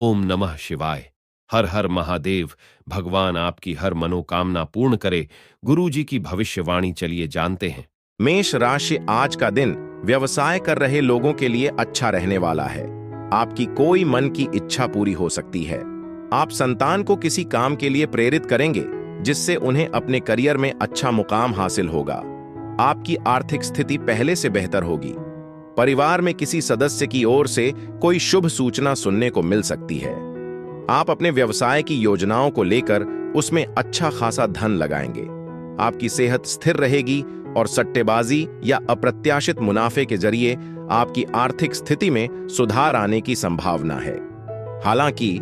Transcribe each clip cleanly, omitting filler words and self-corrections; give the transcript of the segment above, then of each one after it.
ओम नमः शिवाय। हर हर महादेव। भगवान आपकी हर मनोकामना पूर्ण करे। गुरु जी की भविष्यवाणी चलिए जानते हैं। मेष राशि, आज का दिन व्यवसाय कर रहे लोगों के लिए अच्छा रहने वाला है। आपकी कोई मन की इच्छा पूरी हो सकती है। आप संतान को किसी काम के लिए प्रेरित करेंगे, जिससे उन्हें अपने करियर में अच्छा मुकाम हासिल होगा। आपकी आर्थिक स्थिति पहले से बेहतर होगी। परिवार में किसी सदस्य की ओर से कोई शुभ सूचना सुनने को मिल सकती है। आप अपने व्यवसाय की योजनाओं को लेकर उसमें अच्छा खासा धन लगाएंगे। आपकी सेहत स्थिर रहेगी और सट्टेबाजी या अप्रत्याशित मुनाफे के जरिए आपकी आर्थिक स्थिति में सुधार आने की संभावना है। हालांकि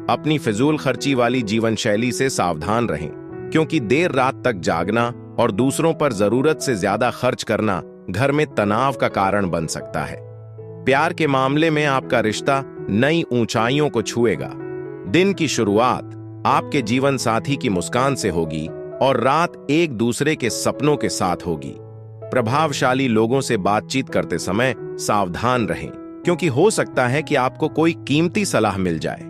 अपनी फिजूल खर्ची वाली जीवन शैली से सावधान रहें, क्योंकि देर रात तक जागना और दूसरों पर जरूरत से ज्यादा खर्च करना घर में तनाव का कारण बन सकता है। प्यार के मामले में आपका रिश्ता नई ऊंचाइयों को छुएगा। दिन की शुरुआत आपके जीवन साथी की मुस्कान से होगी और रात एक दूसरे के सपनों के साथ होगी। प्रभावशाली लोगों से बातचीत करते समय सावधान रहें, क्योंकि हो सकता है कि आपको कोई कीमती सलाह मिल जाए।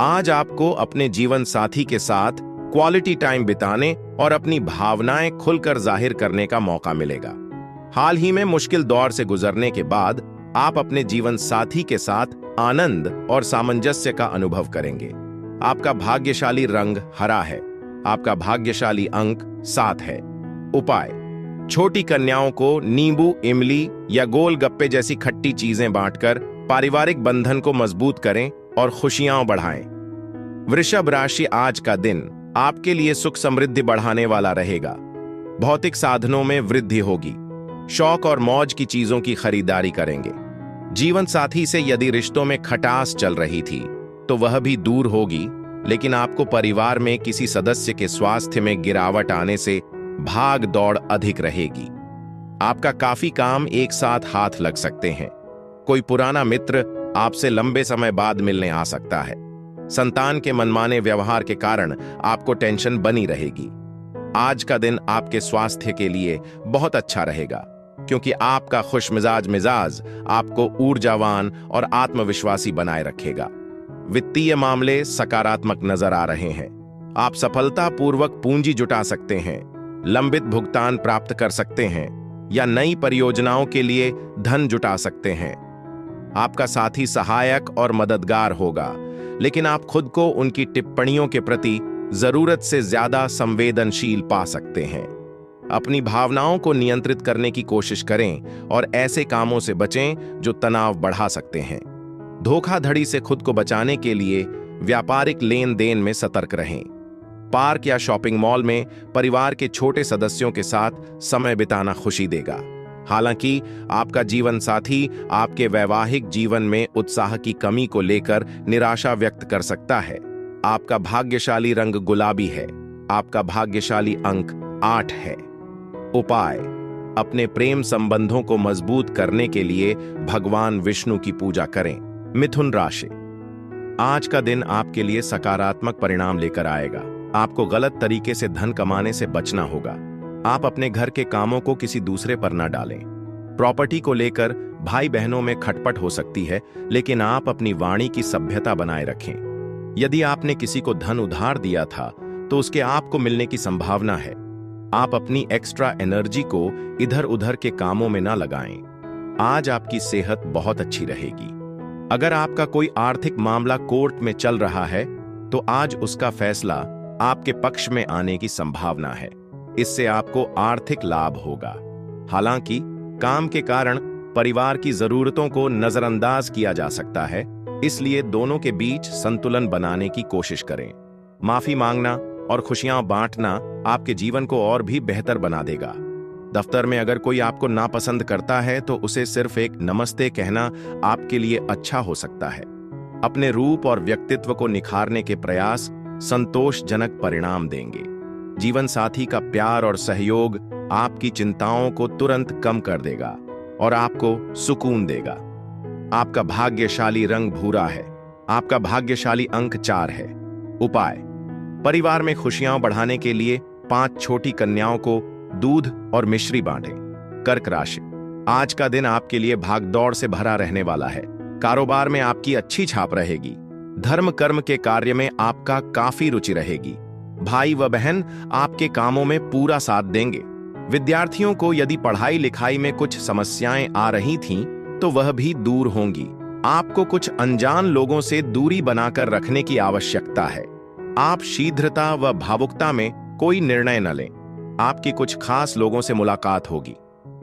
आज आपको अपने जीवन साथी के साथ क्वालिटी टाइम बिताने और अपनी भावनाएं खुलकर जाहिर करने का मौका मिलेगा। हाल ही में मुश्किल दौर से गुजरने के बाद आप अपने जीवन साथी के साथ आनंद और सामंजस्य का अनुभव करेंगे। आपका भाग्यशाली रंग हरा है। आपका भाग्यशाली अंक 7 है। उपाय: छोटी कन्याओं को नींबू, इमली या गोलगप्पे जैसी खट्टी चीजें बांटकर पारिवारिक बंधन को मजबूत करें और खुशियां बढ़ाएं। वृषभ राशि, आज का दिन आपके लिए सुख समृद्धि बढ़ाने वाला रहेगा। भौतिक साधनों में वृद्धि होगी। शौक और मौज की चीजों की खरीदारी करेंगे। जीवन साथी से यदि रिश्तों में खटास चल रही थी तो वह भी दूर होगी, लेकिन आपको परिवार में किसी सदस्य के स्वास्थ्य में गिरावट आने से भाग दौड़ अधिक रहेगी। आपका काफी काम एक साथ हाथ लग सकते हैं। कोई पुराना मित्र आपसे लंबे समय बाद मिलने आ सकता है। संतान के मनमाने व्यवहार के कारण आपको टेंशन बनी रहेगी। आज का दिन आपके स्वास्थ्य के लिए बहुत अच्छा रहेगा, क्योंकि आपका खुशमिजाज मिजाज आपको ऊर्जावान और आत्मविश्वासी बनाए रखेगा। वित्तीय मामले सकारात्मक नजर आ रहे हैं। आप सफलतापूर्वक पूंजी जुटा सकते हैं, लंबित भुगतान प्राप्त कर सकते हैं या नई परियोजनाओं के लिए धन जुटा सकते हैं। आपका साथी सहायक और मददगार होगा, लेकिन आप खुद को उनकी टिप्पणियों के प्रति जरूरत से ज्यादा संवेदनशील पा सकते हैं। अपनी भावनाओं को नियंत्रित करने की कोशिश करें और ऐसे कामों से बचें जो तनाव बढ़ा सकते हैं। धोखाधड़ी से खुद को बचाने के लिए व्यापारिक लेन देन में सतर्क रहें। पार्क या शॉपिंग मॉल में परिवार के छोटे सदस्यों के साथ समय बिताना खुशी देगा। हालांकि आपका जीवन साथी आपके वैवाहिक जीवन में उत्साह की कमी को लेकर निराशा व्यक्त कर सकता है। आपका भाग्यशाली रंग गुलाबी है। आपका भाग्यशाली अंक 8 है। उपाय: अपने प्रेम संबंधों को मजबूत करने के लिए भगवान विष्णु की पूजा करें। मिथुन राशि, आज का दिन आपके लिए सकारात्मक परिणाम लेकर आएगा। आपको गलत तरीके से धन कमाने से बचना होगा। आप अपने घर के कामों को किसी दूसरे पर न डालें। प्रॉपर्टी को लेकर भाई बहनों में खटपट हो सकती है, लेकिन आप अपनी वाणी की सभ्यता बनाए रखें। यदि आपने किसी को धन उधार दिया था तो उसके आपको मिलने की संभावना है। आप अपनी एक्स्ट्रा एनर्जी को इधर उधर के कामों में ना लगाएं। आज आपकी सेहत बहुत अच्छी रहेगी। अगर आपका कोई आर्थिक मामला कोर्ट में चल रहा है तो आज उसका फैसला आपके पक्ष में आने की संभावना है। इससे आपको आर्थिक लाभ होगा। हालांकि काम के कारण परिवार की जरूरतों को नजरअंदाज किया जा सकता है, इसलिए दोनों के बीच संतुलन बनाने की कोशिश करें। माफी मांगना और खुशियां बांटना आपके जीवन को और भी बेहतर बना देगा। दफ्तर में अगर कोई आपको नापसंद करता है तो उसे सिर्फ एक नमस्ते कहना आपके लिए अच्छा हो सकता है। अपने रूप और व्यक्तित्व को निखारने के प्रयास संतोषजनक परिणाम देंगे। जीवन साथी का प्यार और सहयोग आपकी चिंताओं को तुरंत कम कर देगा और आपको सुकून देगा। आपका भाग्यशाली रंग भूरा है। आपका भाग्यशाली अंक 4 है। उपाय: परिवार में खुशियां बढ़ाने के लिए 5 छोटी कन्याओं को दूध और मिश्री बांटें। कर्क राशि, आज का दिन आपके लिए भागदौड़ से भरा रहने वाला है। कारोबार में आपकी अच्छी छाप रहेगी। धर्म कर्म के कार्य में आपका काफी रुचि रहेगी। भाई व बहन आपके कामों में पूरा साथ देंगे। विद्यार्थियों को यदि पढ़ाई लिखाई में कुछ समस्याएं आ रही थीं, तो वह भी दूर होंगी। आपको कुछ अनजान लोगों से दूरी बनाकर रखने की आवश्यकता है। आप शीघ्रता व भावुकता में कोई निर्णय न लें। आपकी कुछ खास लोगों से मुलाकात होगी।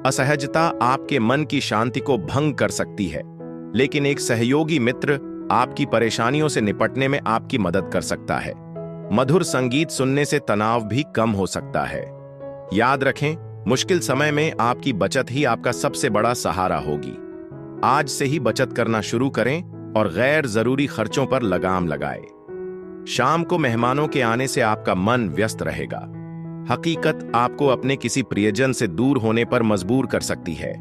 असहजता आपके मन की शांति को भंग कर सकती है, लेकिन एक सहयोगी मित्र आपकी परेशानियों से निपटने में आपकी मदद कर सकता है। मधुर संगीत सुनने से तनाव भी कम हो सकता है। याद रखें, मुश्किल समय में आपकी बचत ही आपका सबसे बड़ा सहारा होगी। आज से ही बचत करना शुरू करें और गैर जरूरी खर्चों पर लगाम लगाएं। शाम को मेहमानों के आने से आपका मन व्यस्त रहेगा। हकीकत आपको अपने किसी प्रियजन से दूर होने पर मजबूर कर सकती है।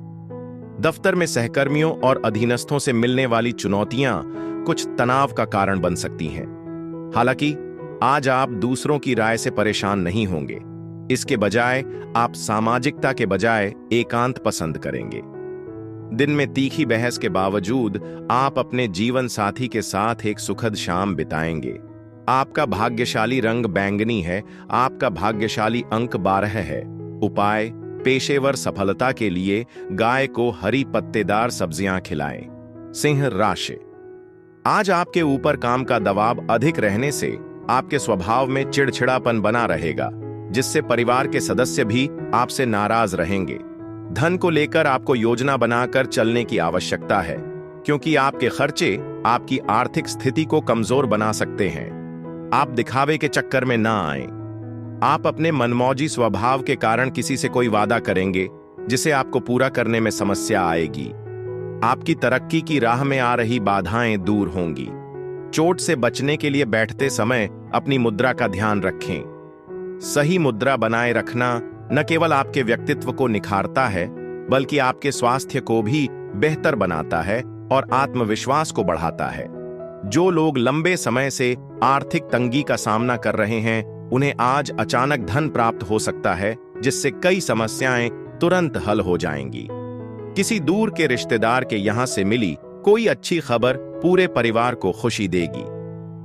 दफ्तर में सहकर्मियों और अधीनस्थों से मिलने वाली चुनौतियां कुछ तनाव का कारण बन सकती हैं। हालांकि आज आप दूसरों की राय से परेशान नहीं होंगे। इसके बजाय आप सामाजिकता के बजाय एकांत पसंद करेंगे। दिन में तीखी बहस के बावजूद आप अपने जीवन साथी के साथ एक सुखद शाम बिताएंगे। आपका भाग्यशाली रंग बैंगनी है। आपका भाग्यशाली अंक 12 है। उपाय: पेशेवर सफलता के लिए गाय को हरी पत्तेदार सब्जियां खिलाएं। सिंह राशि: आज आपके ऊपर काम का दबाव अधिक रहने से आपके स्वभाव में चिड़चिड़ापन बना रहेगा, जिससे परिवार के सदस्य भी आपसे नाराज रहेंगे। धन को लेकर आपको योजना बनाकर चलने की आवश्यकता है, क्योंकि आपके खर्चे आपकी आर्थिक स्थिति को कमजोर बना सकते हैं। आप दिखावे के चक्कर में ना आएं। आप अपने मनमौजी स्वभाव के कारण किसी से कोई वादा करेंगे, जिसे आपको पूरा करने में समस्या आएगी। आपकी तरक्की की राह में आ रही बाधाएं दूर होंगी। चोट से बचने के लिए बैठते समय अपनी मुद्रा का ध्यान रखें। सही मुद्रा बनाए रखना न केवल आपके व्यक्तित्व को निखारता है, बल्कि आपके स्वास्थ्य को भी बेहतर बनाता है और आत्मविश्वास को बढ़ाता है। जो लोग लंबे समय से आर्थिक तंगी का सामना कर रहे हैं, उन्हें आज अचानक धन प्राप्त हो सकता है, जिससे कई समस्याएं तुरंत हल हो जाएंगी। किसी दूर के रिश्तेदार के यहां से मिली कोई अच्छी खबर पूरे परिवार को खुशी देगी।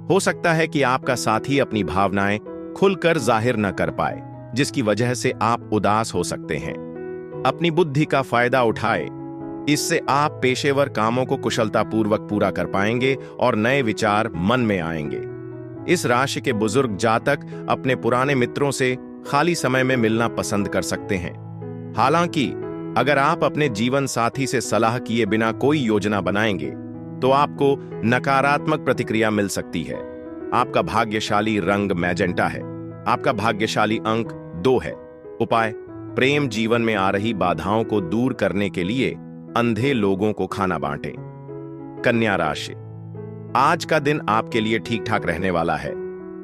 हो सकता है कि आपका साथी अपनी भावनाएं खुलकर जाहिर न कर पाए, जिसकी वजह से आप उदास हो सकते हैं। अपनी बुद्धि का फायदा उठाएं। इससे आप पेशेवर कामों को कुशलतापूर्वक पूरा कर पाएंगे और नए विचार मन में आएंगे। इस राशि के बुजुर्ग जातक अपने पुराने मित्रों से खाली समय में मिलना पसंद कर सकते हैं। हालांकि अगर आप अपने जीवन साथी से सलाह किए बिना कोई योजना बनाएंगे, तो आपको नकारात्मक प्रतिक्रिया मिल सकती है। आपका भाग्यशाली रंग मैजेंटा है। आपका भाग्यशाली अंक 2 है। उपाय: प्रेम जीवन में आ रही बाधाओं को दूर करने के लिए अंधे लोगों को खाना बांटें। कन्या राशि: आज का दिन आपके लिए ठीक ठाक रहने वाला है।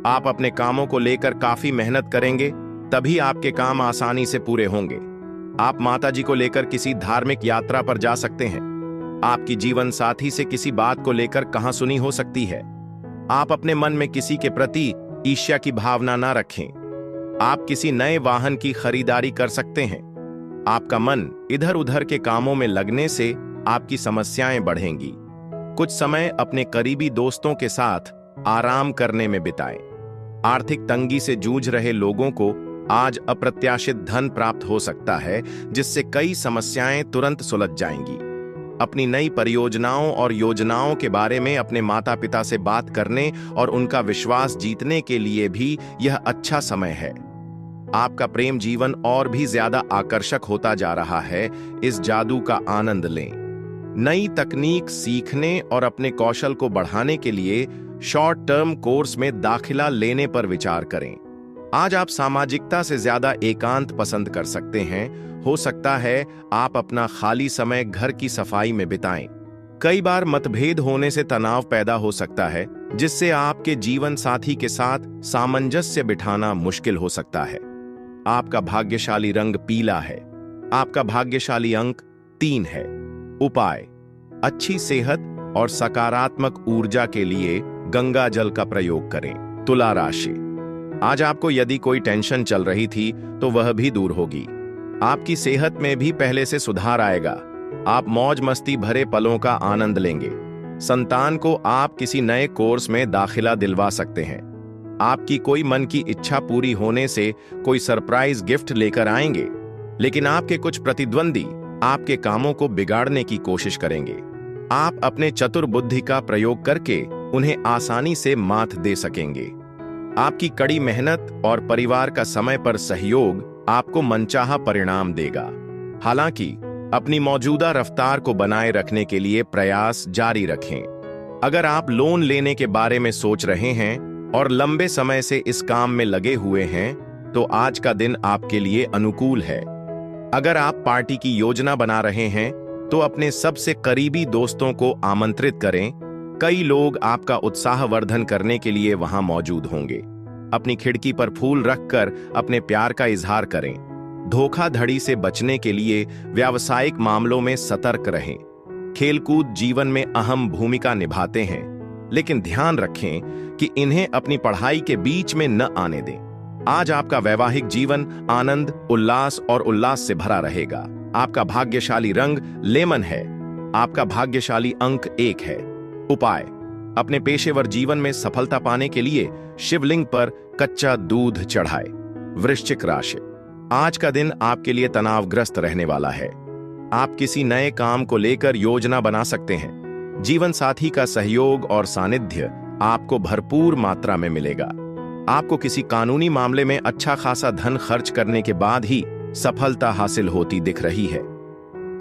आप अपने कामों को लेकर काफी मेहनत करेंगे, तभी आपके काम आसानी से पूरे होंगे। आप माताजी को लेकर किसी धार्मिक यात्रा पर जा सकते हैं। आपकी जीवन साथी से किसी बात को लेकर कहासुनी हो सकती है। आप अपने मन में किसी के प्रति ईर्ष्या की भावना ना रखें। आप किसी नए वाहन की खरीदारी कर सकते हैं। आपका मन इधर उधर के कामों में लगने से आपकी समस्याएं बढ़ेंगी। कुछ समय अपने करीबी दोस्तों के साथ आराम करने में बिताएं। आर्थिक तंगी से जूझ रहे लोगों को आज अप्रत्याशित धन प्राप्त हो सकता है, जिससे कई समस्याएं तुरंत सुलझ जाएंगी। अपनी नई परियोजनाओं और योजनाओं के बारे में अपने माता पिता से बात करने और उनका विश्वास जीतने के लिए भी यह अच्छा समय है। आपका प्रेम जीवन और भी ज्यादा आकर्षक होता जा रहा है। इस जादू का आनंद लें। नई तकनीक सीखने और अपने कौशल को बढ़ाने के लिए शॉर्ट टर्म कोर्स में दाखिला लेने पर विचार करें। आज आप सामाजिकता से ज्यादा एकांत पसंद कर सकते हैं। हो सकता है आप अपना खाली समय घर की सफाई में बिताएं। कई बार मतभेद होने से तनाव पैदा हो सकता है, जिससे आपके जीवन साथी के साथ सामंजस्य बिठाना मुश्किल हो सकता है। आपका भाग्यशाली रंग पीला है। आपका भाग्यशाली अंक 3 है। उपाय: अच्छी सेहत और सकारात्मक ऊर्जा के लिए गंगा जल का प्रयोग करें। तुला राशि: आज आपको यदि कोई टेंशन चल रही थी तो वह भी दूर होगी। आपकी सेहत में भी पहले से सुधार आएगा। आप मौज मस्ती भरे पलों का आनंद लेंगे। संतान को आप किसी नए कोर्स में दाखिला दिलवा सकते हैं। आपकी कोई मन की इच्छा पूरी होने से कोई सरप्राइज गिफ्ट लेकर आएंगे, लेकिन आपके कुछ प्रतिद्वंदी आपके कामों को बिगाड़ने की कोशिश करेंगे। आप अपने चतुर बुद्धि का प्रयोग करके उन्हें आसानी से मात दे सकेंगे। आपकी कड़ी मेहनत और परिवार का समय पर सहयोग आपको मनचाहा परिणाम देगा। हालांकि अपनी मौजूदा रफ्तार को बनाए रखने के लिए प्रयास जारी रखें। अगर आप लोन लेने के बारे में सोच रहे हैं और लंबे समय से इस काम में लगे हुए हैं, तो आज का दिन आपके लिए अनुकूल है। अगर आप पार्टी की योजना बना रहे हैं, तो अपने सबसे करीबी दोस्तों को आमंत्रित करें। कई लोग आपका उत्साहवर्धन करने के लिए वहां मौजूद होंगे। अपनी खिड़की पर फूल रखकर अपने प्यार का इजहार करें। धोखाधड़ी से बचने के लिए व्यावसायिक मामलों में सतर्क रहें। खेलकूद जीवन में अहम भूमिका निभाते हैं, लेकिन ध्यान रखें कि इन्हें अपनी पढ़ाई के बीच में न आने दें। आज आपका वैवाहिक जीवन आनंद, उल्लास और उल्लास से भरा रहेगा। आपका भाग्यशाली रंग लेमन है। आपका भाग्यशाली अंक 1 है। उपाय: अपने पेशेवर जीवन में सफलता पाने के लिए शिवलिंग पर कच्चा दूध चढ़ाए। वृश्चिक राशि, आज का दिन आपके लिए तनावग्रस्त रहने वाला है। आप किसी नए काम को लेकर योजना बना सकते हैं। जीवन साथी का सहयोग और सानिध्य आपको भरपूर मात्रा में मिलेगा। आपको किसी कानूनी मामले में अच्छा खासा धन खर्च करने के बाद ही सफलता हासिल होती दिख रही है।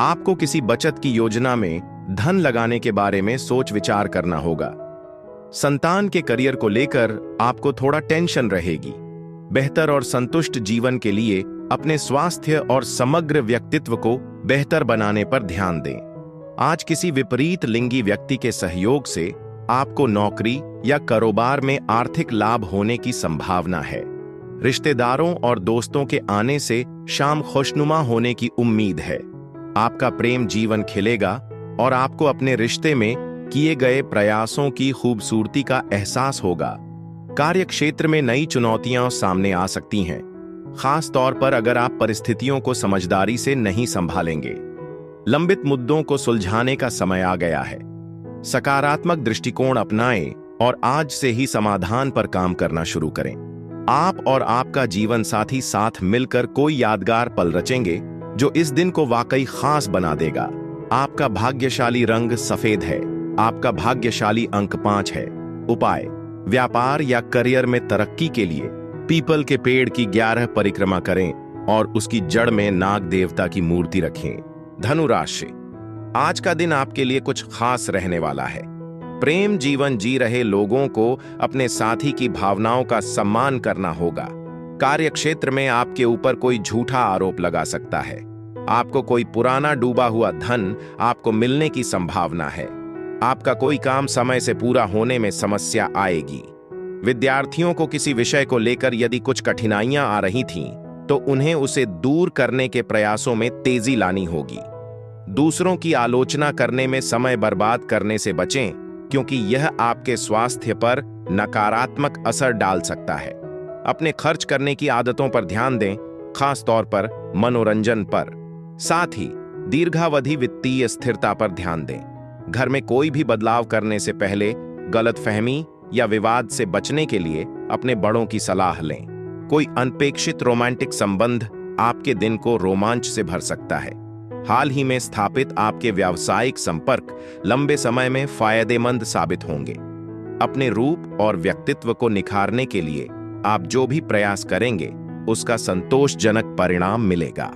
आपको किसी बचत की योजना में धन लगाने के बारे में सोच विचार करना होगा। संतान के करियर को लेकर आपको थोड़ा टेंशन रहेगी। बेहतर और संतुष्ट जीवन के लिए अपने स्वास्थ्य और समग्र व्यक्तित्व को बेहतर बनाने पर ध्यान दें। आज किसी विपरीत लिंगी व्यक्ति के सहयोग से आपको नौकरी या कारोबार में आर्थिक लाभ होने की संभावना है। रिश्तेदारों और दोस्तों के आने से शाम खुशनुमा होने की उम्मीद है। आपका प्रेम जीवन खिलेगा और आपको अपने रिश्ते में किए गए प्रयासों की खूबसूरती का एहसास होगा। कार्य क्षेत्र में नई चुनौतियां सामने आ सकती हैं, खास तौर पर अगर आप परिस्थितियों को समझदारी से नहीं संभालेंगे। लंबित मुद्दों को सुलझाने का समय आ गया है। सकारात्मक दृष्टिकोण अपनाएं और आज से ही समाधान पर काम करना शुरू करें। आप और आपका जीवन साथी साथ मिलकर कोई यादगार पल रचेंगे जो इस दिन को वाकई खास बना देगा। आपका भाग्यशाली रंग सफेद है। आपका भाग्यशाली अंक 5 है। उपाय: व्यापार या करियर में तरक्की के लिए पीपल के पेड़ की 11 परिक्रमा करें और उसकी जड़ में नाग देवता की मूर्ति रखें। धनु राशि, आज का दिन आपके लिए कुछ खास रहने वाला है। प्रेम जीवन जी रहे लोगों को अपने साथी की भावनाओं का सम्मान करना होगा। कार्य क्षेत्र में आपके ऊपर कोई झूठा आरोप लगा सकता है। आपको कोई पुराना डूबा हुआ धन आपको मिलने की संभावना है। आपका कोई काम समय से पूरा होने में समस्या आएगी। विद्यार्थियों को किसी विषय को लेकर यदि कुछ कठिनाइयां आ रही थीं, तो उन्हें उसे दूर करने के प्रयासों में तेजी लानी होगी। दूसरों की आलोचना करने में समय बर्बाद करने से बचें, क्योंकि यह आपके स्वास्थ्य पर नकारात्मक असर डाल सकता है। अपने खर्च करने की आदतों पर ध्यान दें, खास तौर पर मनोरंजन पर। साथ ही दीर्घावधि वित्तीय स्थिरता पर ध्यान दें। घर में कोई भी बदलाव करने से पहले गलतफहमी या विवाद से बचने के लिए अपने बड़ों की सलाह लें। कोई अनपेक्षित रोमांटिक संबंध आपके दिन को रोमांच से भर सकता है। हाल ही में स्थापित आपके व्यावसायिक संपर्क लंबे समय में फायदेमंद साबित होंगे। अपने रूप और व्यक्तित्व को निखारने के लिए आप जो भी प्रयास करेंगे, उसका संतोषजनक परिणाम मिलेगा।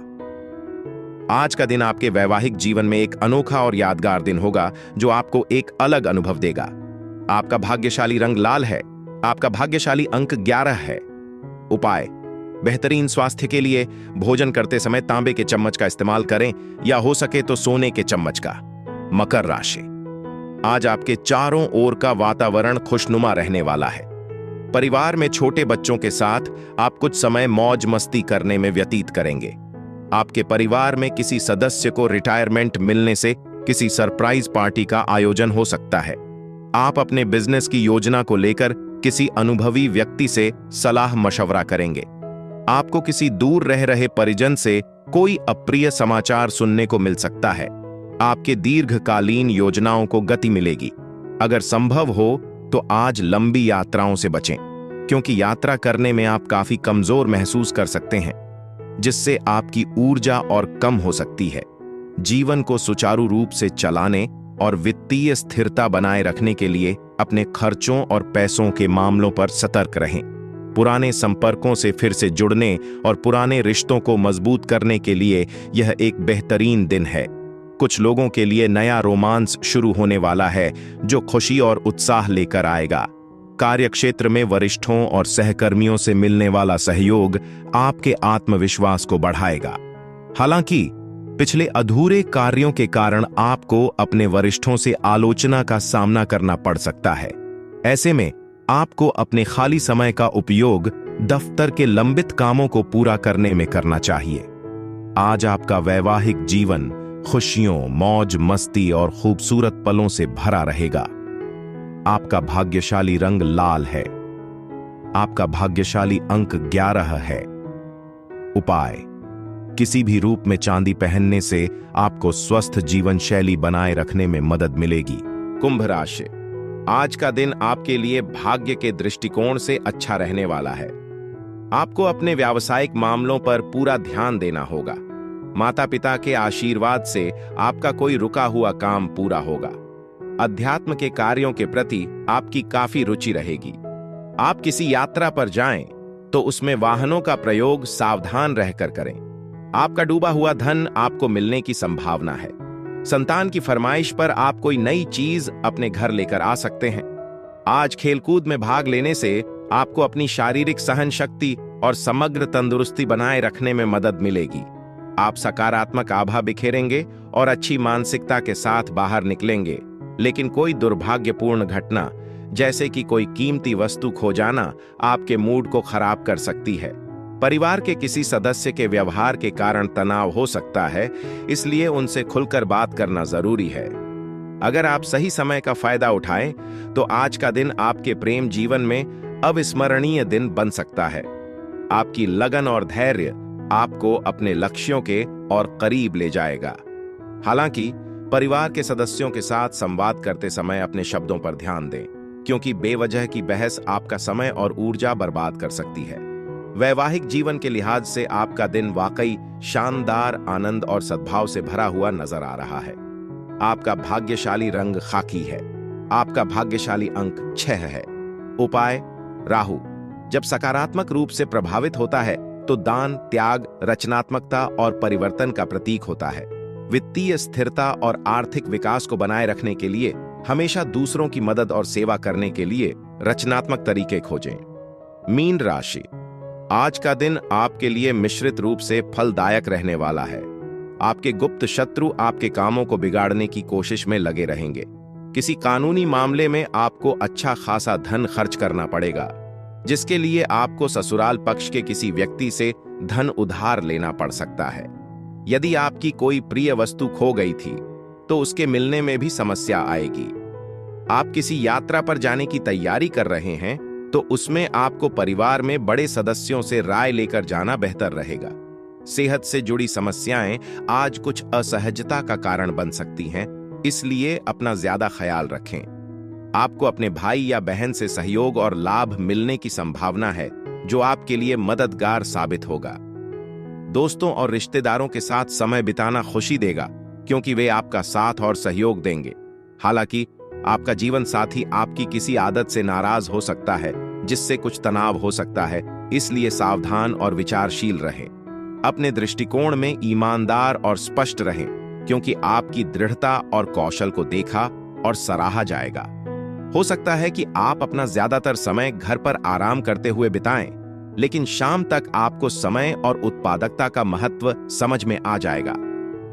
आज का दिन आपके वैवाहिक जीवन में एक अनोखा और यादगार दिन होगा, जो आपको एक अलग अनुभव देगा। आपका भाग्यशाली रंग लाल है। आपका भाग्यशाली अंक 11 है। उपाय: बेहतरीन स्वास्थ्य के लिए भोजन करते समय तांबे के चम्मच का इस्तेमाल करें, या हो सके तो सोने के चम्मच का। मकर राशि, आज आपके चारों ओर का वातावरण खुशनुमा रहने वाला है। परिवार में छोटे बच्चों के साथ आप कुछ समय मौज मस्ती करने में व्यतीत करेंगे। आपके परिवार में किसी सदस्य को रिटायरमेंट मिलने से किसी सरप्राइज पार्टी का आयोजन हो सकता है। आप अपने बिजनेस की योजना को लेकर किसी अनुभवी व्यक्ति से सलाह मशवरा करेंगे। आपको किसी दूर रह रहे परिजन से कोई अप्रिय समाचार सुनने को मिल सकता है। आपके दीर्घकालीन योजनाओं को गति मिलेगी। अगर संभव हो तो आज लंबी यात्राओं से बचें, क्योंकि यात्रा करने में आप काफी कमजोर महसूस कर सकते हैं, जिससे आपकी ऊर्जा और कम हो सकती है। जीवन को सुचारू रूप से चलाने और वित्तीय स्थिरता बनाए रखने के लिए अपने खर्चों और पैसों के मामलों पर सतर्क रहें। पुराने संपर्कों से फिर से जुड़ने और पुराने रिश्तों को मजबूत करने के लिए यह एक बेहतरीन दिन है। कुछ लोगों के लिए नया रोमांस शुरू होने वाला है, जो खुशी और उत्साह लेकर आएगा। कार्यक्षेत्र में वरिष्ठों और सहकर्मियों से मिलने वाला सहयोग आपके आत्मविश्वास को बढ़ाएगा। हालांकि पिछले अधूरे कार्यों के कारण आपको अपने वरिष्ठों से आलोचना का सामना करना पड़ सकता है। ऐसे में आपको अपने खाली समय का उपयोग दफ्तर के लंबित कामों को पूरा करने में करना चाहिए। आज आपका वैवाहिक जीवन खुशियों, मौज मस्ती और खूबसूरत पलों से भरा रहेगा। आपका भाग्यशाली रंग लाल है। आपका भाग्यशाली अंक 11 है। उपाय: किसी भी रूप में चांदी पहनने से आपको स्वस्थ जीवन शैली बनाए रखने में मदद मिलेगी। कुंभ राशि, आज का दिन आपके लिए भाग्य के दृष्टिकोण से अच्छा रहने वाला है। आपको अपने व्यावसायिक मामलों पर पूरा ध्यान देना होगा। माता पिता के आशीर्वाद से आपका कोई रुका हुआ काम पूरा होगा। अध्यात्म के कार्यों के प्रति आपकी काफी रुचि रहेगी। आप किसी यात्रा पर जाएं तो उसमें वाहनों का प्रयोग सावधान रहकर करें। आपका डूबा हुआ धन आपको मिलने की संभावना है। संतान की फरमाइश पर आप कोई नई चीज अपने घर लेकर आ सकते हैं। आज खेलकूद में भाग लेने से आपको अपनी शारीरिक सहन शक्ति और समग्र तंदुरुस्ती बनाए रखने में मदद मिलेगी। आप सकारात्मक आभा बिखेरेंगे और अच्छी मानसिकता के साथ बाहर निकलेंगे, लेकिन कोई दुर्भाग्यपूर्ण घटना जैसे कि कोई कीमती वस्तु खो जाना आपके मूड को खराब कर सकती है। परिवार के किसी सदस्य के व्यवहार के कारण तनाव हो सकता है, इसलिए उनसे खुलकर बात करना जरूरी है। अगर आप सही समय का फायदा उठाएं तो आज का दिन आपके प्रेम जीवन में अविस्मरणीय दिन बन सकता है। आपकी लगन और धैर्य आपको अपने लक्ष्यों के और करीब ले जाएगा। हालांकि परिवार के सदस्यों के साथ संवाद करते समय अपने शब्दों पर ध्यान दें, क्योंकि बेवजह की बहस आपका समय और ऊर्जा बर्बाद कर सकती है। वैवाहिक जीवन के लिहाज से आपका दिन वाकई शानदार, आनंद और सद्भाव से भरा हुआ नजर आ रहा है। आपका भाग्यशाली रंग खाकी है। आपका भाग्यशाली अंक 6 है। उपाय: राहु जब सकारात्मक रूप से प्रभावित होता है तो दान, त्याग, रचनात्मकता और परिवर्तन का प्रतीक होता है। वित्तीय स्थिरता और आर्थिक विकास को बनाए रखने के लिए हमेशा दूसरों की मदद और सेवा करने के लिए रचनात्मक तरीके खोजें। मीन राशि, आज का दिन आपके लिए मिश्रित रूप से फलदायक रहने वाला है। आपके गुप्त शत्रु आपके कामों को बिगाड़ने की कोशिश में लगे रहेंगे। किसी कानूनी मामले में आपको अच्छा खासा धन खर्च करना पड़ेगा, जिसके लिए आपको ससुराल पक्ष के किसी व्यक्ति से धन उधार लेना पड़ सकता है। यदि आपकी कोई प्रिय वस्तु खो गई थी तो उसके मिलने में भी समस्या आएगी। आप किसी यात्रा पर जाने की तैयारी कर रहे हैं तो उसमें आपको परिवार में बड़े सदस्यों से राय लेकर जाना बेहतर रहेगा। सेहत से जुड़ी समस्याएं आज कुछ असहजता का कारण बन सकती हैं, इसलिए अपना ज्यादा ख्याल रखें। आपको अपने भाई या बहन से सहयोग और लाभ मिलने की संभावना है, जो आपके लिए मददगार साबित होगा। दोस्तों और रिश्तेदारों के साथ समय बिताना खुशी देगा, क्योंकि वे आपका साथ और सहयोग देंगे। हालांकि आपका जीवन साथी आपकी किसी आदत से नाराज हो सकता है, जिससे कुछ तनाव हो सकता है, इसलिए सावधान और विचारशील रहें। अपने दृष्टिकोण में ईमानदार और स्पष्ट रहें, क्योंकि आपकी दृढ़ता और कौशल को देखा और सराहा जाएगा। हो सकता है कि आप अपना ज्यादातर समय घर पर आराम करते हुए बिताएं, लेकिन शाम तक आपको समय और उत्पादकता का महत्व समझ में आ जाएगा।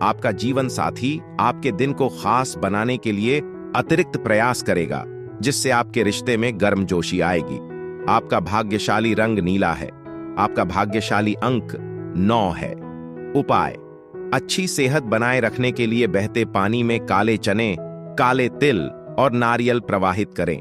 आपका जीवन साथी आपके दिन को खास बनाने के लिए अतिरिक्त प्रयास करेगा, जिससे आपके रिश्ते में गर्मजोशी आएगी। आपका भाग्यशाली रंग नीला है। आपका भाग्यशाली अंक 9 है। उपाय: अच्छी सेहत बनाए रखने के लिए बहते पानी में काले चने, काले तिल और नारियल प्रवाहित करें।